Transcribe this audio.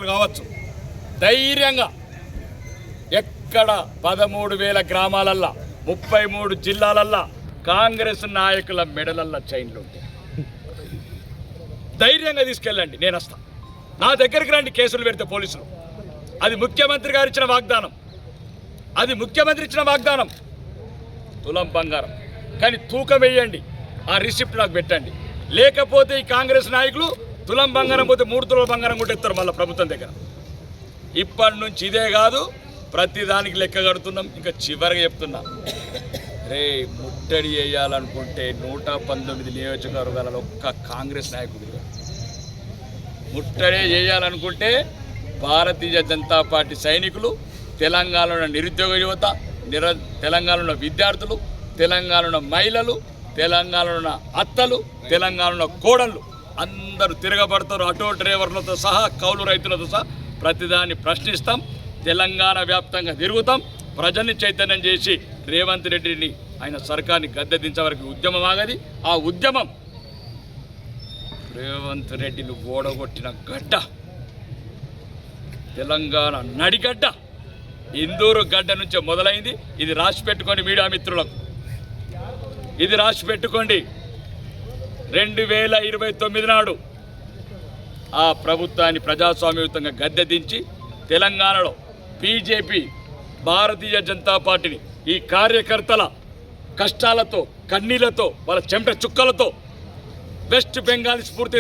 కిలోమీటర్లు కావచ్చు, ధైర్యంగా ఎక్కడ 13,000 గ్రామాలల్లా 33 జిల్లాలల్లా కాంగ్రెస్ నాయకుల మెడలల్ల చైన్లు ఉంటాయి. ధైర్యంగా తీసుకెళ్ళండి, నేను వస్తా. నా దగ్గరికి రండి, కేసులు పెడితే పోలీసులు. అది ముఖ్యమంత్రి గారు ఇచ్చిన వాగ్దానం, అది ముఖ్యమంత్రి ఇచ్చిన వాగ్దానం. తులం బంగారం కానీ తూకం వేయండి, ఆ రిసిప్ట్ నాకు పెట్టండి. లేకపోతే ఈ కాంగ్రెస్ నాయకులు తులం బంగారం పోతే 3 తులాల బంగారం కూడా ఇస్తారు మళ్ళీ ప్రభుత్వం దగ్గర. ఇప్పటి నుంచి ఇదే కాదు, ప్రతిదానికి లెక్క కడుతున్నాం. ఇంకా చివరిగా చెప్తున్నా, రే ముట్టడి వేయాలనుకుంటే 119 నియోజకవర్గాలలో ఒక్క కాంగ్రెస్ నాయకుడు ముట్టడి చేయాలనుకుంటే భారతీయ జనతా పార్టీ సైనికులు, తెలంగాణలో నిరుద్యోగ యువత, తెలంగాణలో విద్యార్థులు, తెలంగాణలో మహిళలు, తెలంగాణలో అత్తలు, తెలంగాణలో కోడళ్ళు అందరూ తిరగబడతారు. ఆటో డ్రైవర్లతో సహా, కౌలు రైతులతో సహా ప్రతిదాన్ని ప్రశ్నిస్తాం. తెలంగాణ వ్యాప్తంగా తిరుగుతాం. ప్రజల్ని చైతన్యం చేసి రేవంత్ రెడ్డిని, ఆయన సర్కార్ని గద్దెదించే వరకు ఉద్యమం ఆగది. ఆ ఉద్యమం రేవంత్ రెడ్డిని ఓడగొట్టిన గడ్డ, తెలంగాణ నడిగడ్డ, ఇందూరు గడ్డ నుంచే మొదలైంది. ఇది రాసి పెట్టుకోండి మీడియా మిత్రులకు, ఇది రాసి పెట్టుకోండి. 2029 నాడు ఆ ప్రభుత్వాన్ని ప్రజాస్వామ్యయుతంగా గద్దెదించి తెలంగాణలో బీజేపీ, భారతీయ జనతా పార్టీని ఈ కార్యకర్తల కష్టాలతో, కన్నీళ్లతో, వాళ్ళ చెమట చుక్కలతో వెస్ట్ బెంగాల్ స్ఫూర్తి